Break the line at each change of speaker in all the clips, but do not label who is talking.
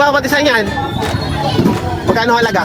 bawat isa niyan? Magkano halaga?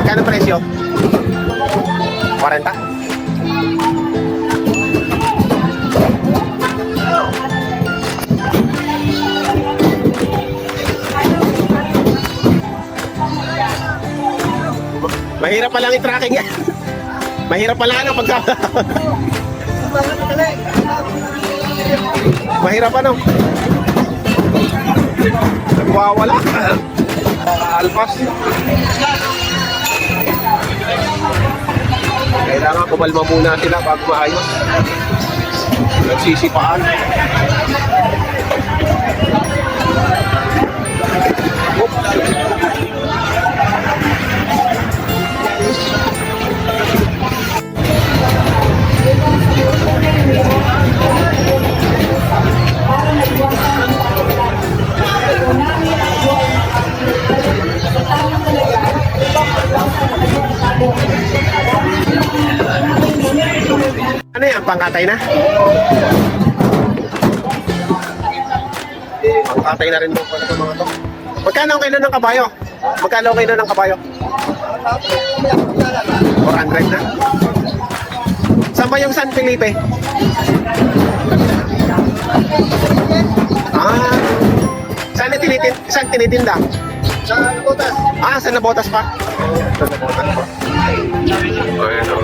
Magkano presyo? 40? Mahirap pa lang i-tracking yan. Mahirap pa lang ano pagka... Mahirap ano? Nagwawala. Alpas. Kailangan kumalma muna sila bago maayos. Nagsisipaan. Ano yan? Pangkatay na? Pangkatay na rin po pala ito mga to. Magkano ang kilo ng kabayo? Magkano ang kilo ng kabayo? 400 na? Saan ba yung San Felipe? Ah, saan tinitinda? Sa Nabotas. Ah, sa Nabotas pa? Sa Nabotas pa. Ayan o.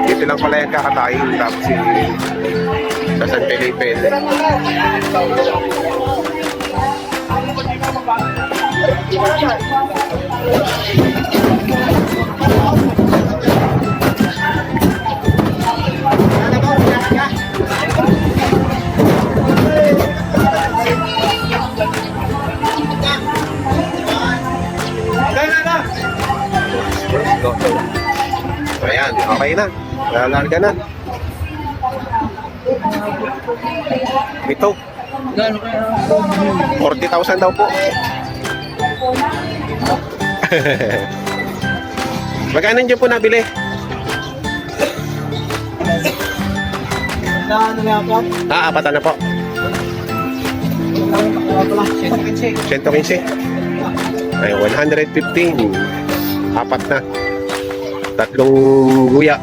Dito lang pala yung kakatayin. Tapos sa San Felipe. Ayan, okay na. Lalarga na. Ito. 40,000 daw po. Magkano dyan po nabili? Apatan na po. 115. Ay, 115. Apat na. 3 guya.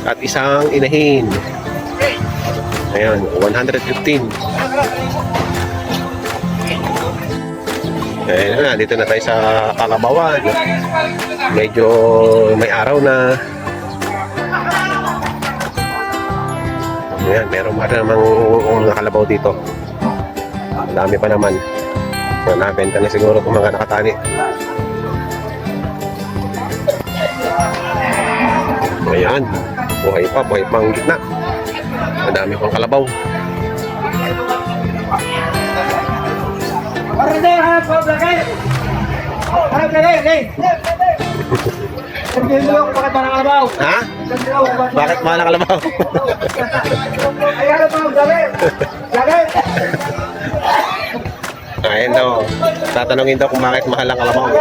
At isang inahin. Ayan, 115. Ayan na, dito na tayo sa Kalabawan. Medyo may araw na. Ayan, meron pa namang mga kalabaw dito. Dami pa naman. So, nabenta na siguro kung mga nakatani. Ayan, buhay pa ang gitna. Madami pang kalabaw. Ha? Bakit mahal ang kalabaw? Ayan daw. Tatanungin daw kung bakit mahal ang kalabaw.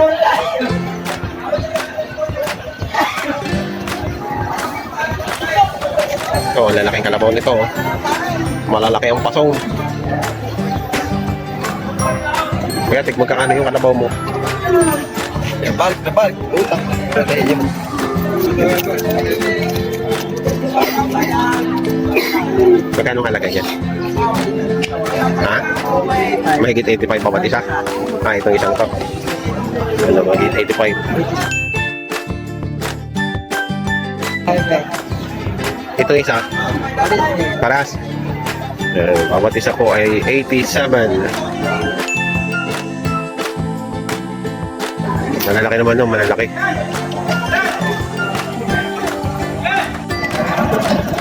Ito, lalaking kalabaw nito. Malalaki ang pasong. Kaya magkakano yung kalabaw mo?
Balik na balik. Utang.
Magkano halaga yan? Ha? Mahigit 85 bawat isa? Itong isang to. Ano, mahigit 85. Itong isa? Paras? Bawat isa po ay 87. Malalaki naman no, malalaki.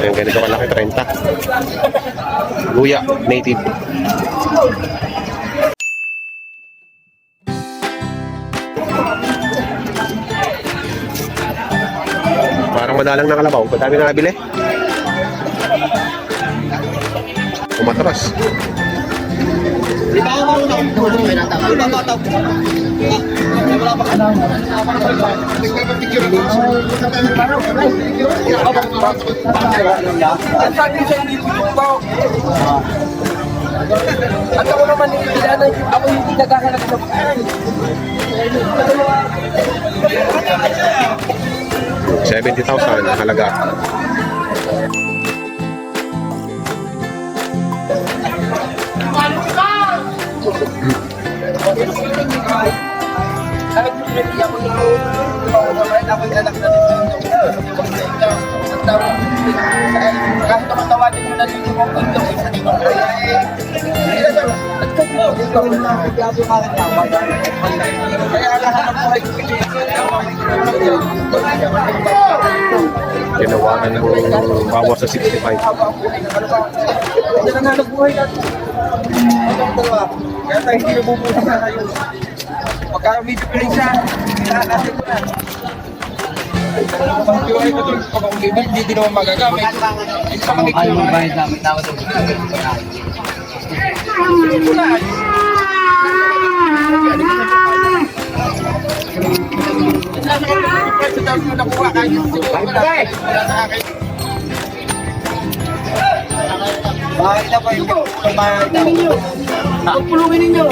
Ayan, ganito kalaki, 30. Luya, native. Parang madalang na kalabaw. Ang dami na nabili. Umatras.
Di ba ako marunong? Di ba bata? Ang sabi sa dito po. At ako naman nilalanan ako hindi nagkakalag sa pagkain.
70,000 ang halaga.
Kahit yung hindi ako ako yung anak na dito. Kahit ako tawagin mo na dito kung ito, isa dito kaya at kung mo, dito ako na maglabi ka kaya nakahanap ko ay
Ginawa na ng bawas sa 65.
Hindi na nanap buhay natin. Kaya tayo hindi nabubuhay na kayo. Pagka medyo piling siya, natin ko na. Pag buhay ko ito, pag akong gibig, hindi naman magagamit. Hindi pa makikiluhay. Ito na. Sa dami mo nakuha kahit wala sa akin. Bakit na po yung kumain na? Pagpulungin ninyo.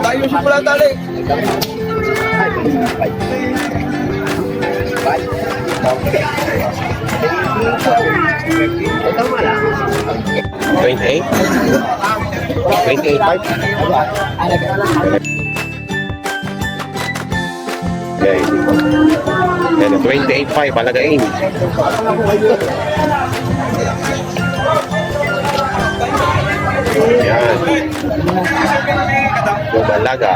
Tayo siya pala tali.
28? 28.5? Okay. Yan, 28.5 palagain. Yan. Bumalaga.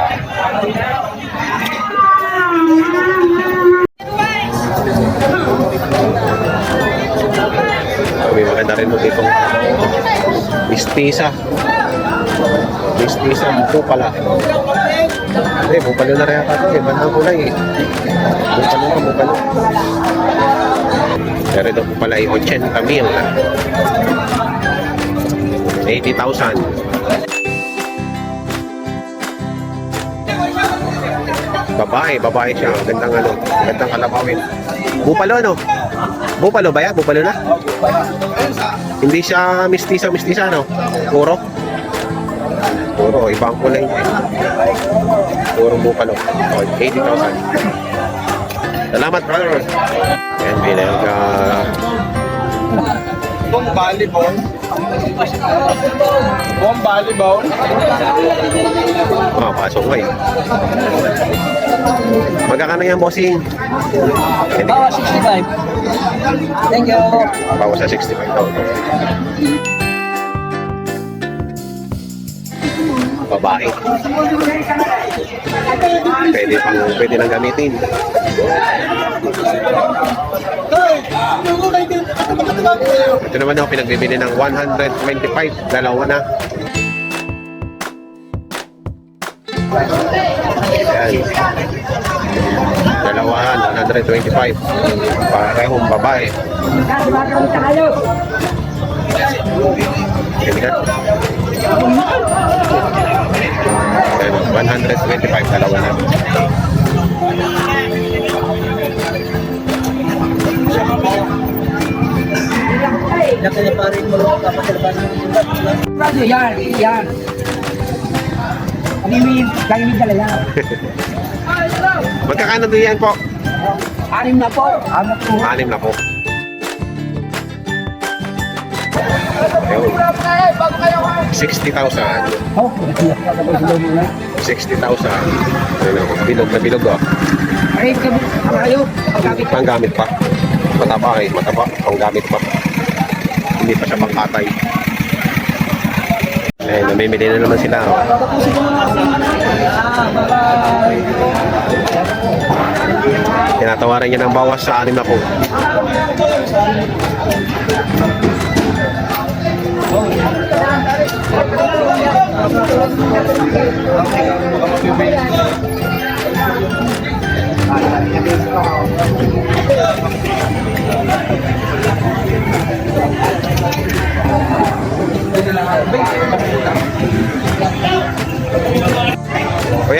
May maganda rin mo dito. Mistisa. Mistisa po pala. Bupalo na rin yata ito. Iba na ang kulay eh. Bupalo. Pero ito po pala ay 80,000. 80,000. Babae siya. Gandang kalabawin. Bupalo no? Bupalo ba yan? Bupalo na? Hindi siya mistisa no? Puro, ibang kulay niya. Puro bupalo. 80,000. Salamat, brother. Yan, binelga.
Volleyball. Volleyball.
Pasok ko eh. Magkakano yan, bossing?
Bawa 65. Thank you.
Bawas sa 65,000. Babae. Pwede nang gamitin. Ito naman ako pinagbibili ng 125. Dalawa na. Ayan. Dalawahan, 125. Parehong babae. Ganyan. 125, dalawa na.
Yan. Kami dala yan.
Magkakano din yan po?
6 na po.
6 na po. Ayun. 60,000. 60,000. Bilog na bilog oh.
Ay, kayo.
Panggamit pa. Matapa. Panggamit pa. Hindi pa siya pangkatay. Eh, namimili na naman sila. Oh. Tinatawaran niya ng bawas sa 6 na po.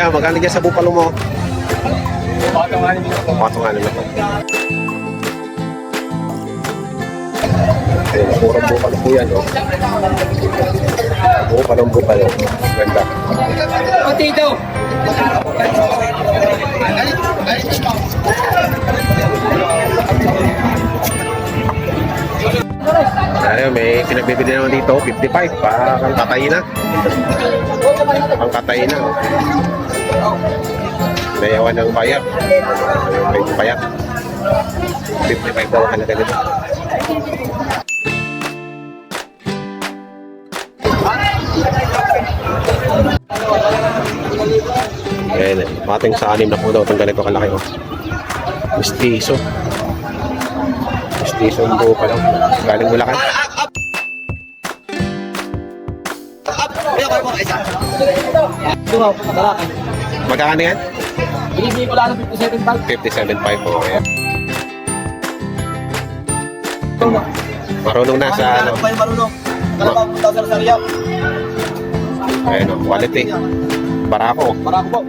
Kuya, magkano dyan sa bupalo mo?
Patunganin nyo po.
Patunganin na po. Ayun, murang bupalo po yan, oh. Bupalo. Ganda.
Pati ito.
Ayun, may pinagbibili naman dito, 55, parang katay na. Ang katay na, oh. Nayawan ng bayak. May bayak. 55 daw halaga dito. Ayan, mating sa 6 na po daw itong ganito kalaki, oh. Mistiso. Mistiso yung buo pa lang. Galing Bulacan. Magkakano yan?
Binibigay ko lang ng 57,000.
57.5 po. Ayan. Marunong na sa ano.
Ako kayo marunong. Talagang punta sa Rosario.
Ayan, oh, quality. Barako.
Para ako po.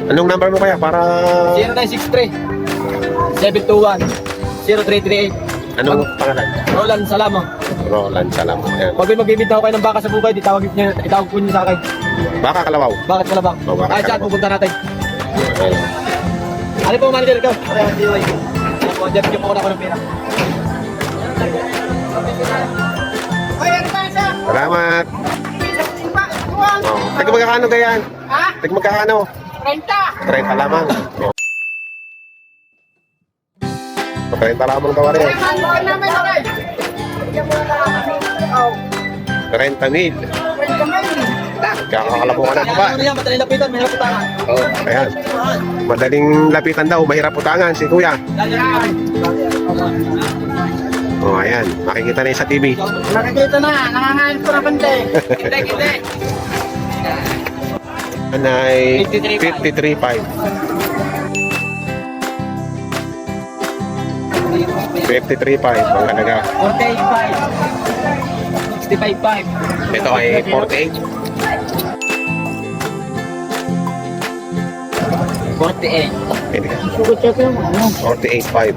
Anong number mo kaya para
0963 721 0338.
anong pangalan?
Roland Salamang.
Roland Salam. Ayan.
Pag may magbibinta ko kayo ng baka sa bukay, itawag po niyo sa akin.
Baka Kalawaw.
Bakit ka labang?
Oh, bakit
Kahit saan
Kalabaw?
pupunta natin.
Ayan.
Ano po, manager ikaw? Ano po, dyan po ako ng pera.
Salamat. Oh, teka magkakano ganyan?
Ha?
Teka magkakano?
30!
30 lamang. Oh. 30 lamang daw rin.
Ano naman agad?
30 mil. Kakakalapo ka na ba?
Ano yan, madaling lapitan, may lapitangan.
Oh, ayan. Madaling lapitan daw, mahirap utangan si Kuya. Oh, ayan. Makikita na yun sa TV.
Nakikita na, nangangain ko na bante. Hindi.
Yan ay 53.5. 53.5 ang halaga.
48.5. 65.5.
Ito ay 48.
48.
Pwede ka.
Sugot siya ko yung ano.
48.5.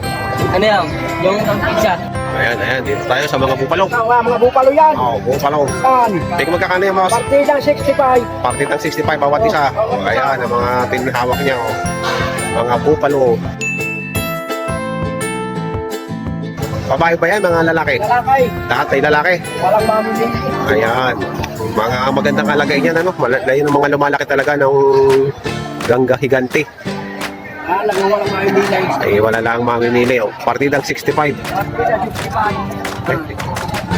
Ano yan? Yung pizza.
Ayan. Dito tayo sa mga bupalo.
Mga bupalo yan.
Oh, bupalo. Tingnan magkakano yung mga
Partidang 65.
partitang 65 bawat isa. Oh, ayan, ang mga tinihawak niya. Oh. Mga bupalo. Babae ba yan, mga lalaki?
Lalakay.
Lahat ay lalaki.
Walang mamimili.
Ayan. Mga magandang kalagay niyan, ano? Malayo ng mga lumalaki talaga ng gangga higante.
Alam mo, walang mamimili.
Eh, wala lang mamimili. Oh. Partidang 65.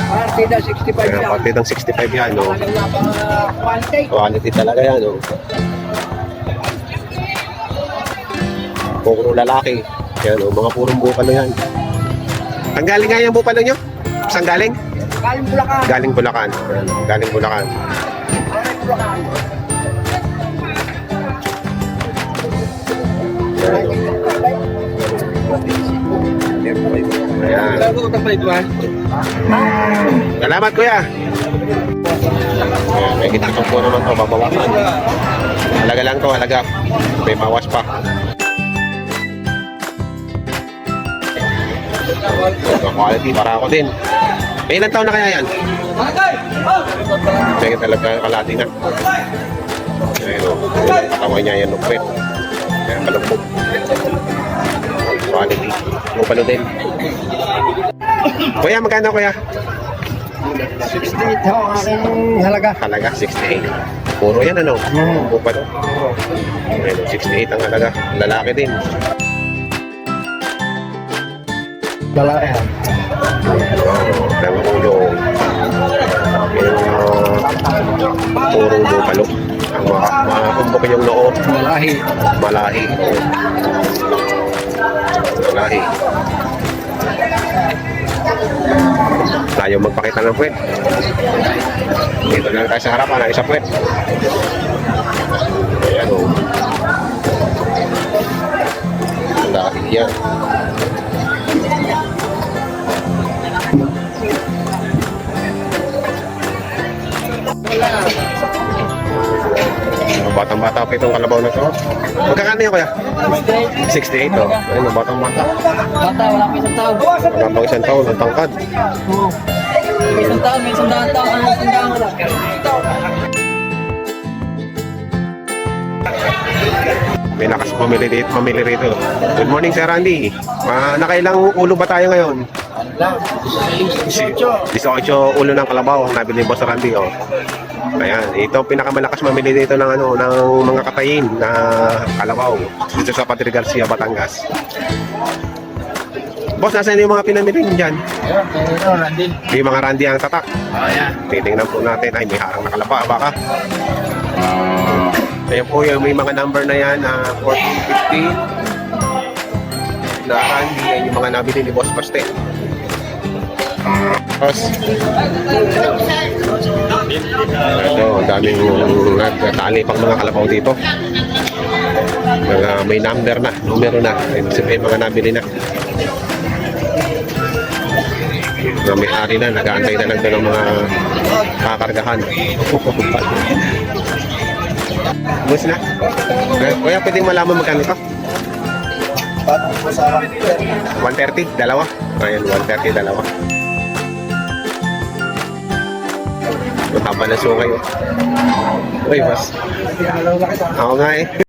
Partida 65
Ayan,
yan.
partidang 65 yan. Oh.
Walang napaka-quality.
Quality talaga yan. Oh. Puro lalaki. Yan, oh, mga purong bupalo yan. Ang galing nga yung bupalo nyo? Saan galing?
Galing Bulacan.
Galing Bulacan. Ayan, galing Bulacan. Ayan. Ayan. Salamat kuya. Ayan, may kita po naman to, babawasan. Halaga lang to, halaga. May bawas pa. Quality para ako din. May ilang taon na kaya yan? May talaga kalati na. Ayan o. Katawan niya yan lupit. Ayan kalupok. Quality. Lupalo din. Kuya, magkano kuya?
68 ho, aking halaga.
Halaga, 68. Puro yan ano? Lupalo. Ayan, 68 ang halaga. Lalaki din.
Lalaki.
Dalawa ulo. Purong bupalo. Ang makakumbukin yung noo.
Malahi.
Malahi. Malahi. Tayo magpakita ng puwet. Dito na tayo sa harapan ng isa puwet. Ayan o. Malahi yan. Batang-bata pa itong kalabaw na to. Magkakano yun, kuya? 68, oh. Ayun, batang-bata.
Bata, wala pa isang taon.
Wala pang isang taon, ang tangkad.
Oo. May isang taon, may isang daan taon, isang daan wala.
May lakas mamili rito. Good morning, Sir Randy. Nakailang ulo ba tayo ngayon? 18 ulo ng kalabaw ang nabili ni Boss Randy. Oh. Ayan, ito pinakamalakas mamili dito ng ng mga katayin na kalabaw dito sa Padre Garcia, Batangas. Boss, nasaan yung mga pinamili niyo dyan?
Ayun, Randy.
Yung mga Randy ang tatak.
Ayan.
Titingnan po natin. Ay, may harang na kalapa, baka. Ayan po yung may mga number na yan, 14, 15 na Randy. Yan yung mga nabili ni Boss Paste. Boss. Ito, ang daming nagtali pang mga kalabaw dito. May numero na. Ibig sabihin, mga nabili na. Na may-ari na, nag-aantay na lang ng mga kakargahan. Bus na. Kuya, pwedeng malaman magkano ito?
Batang po sa
130, dalawa. Ayan, 130, dalawa. Ang haba na sungay. Uy, boss. Oo nga eh.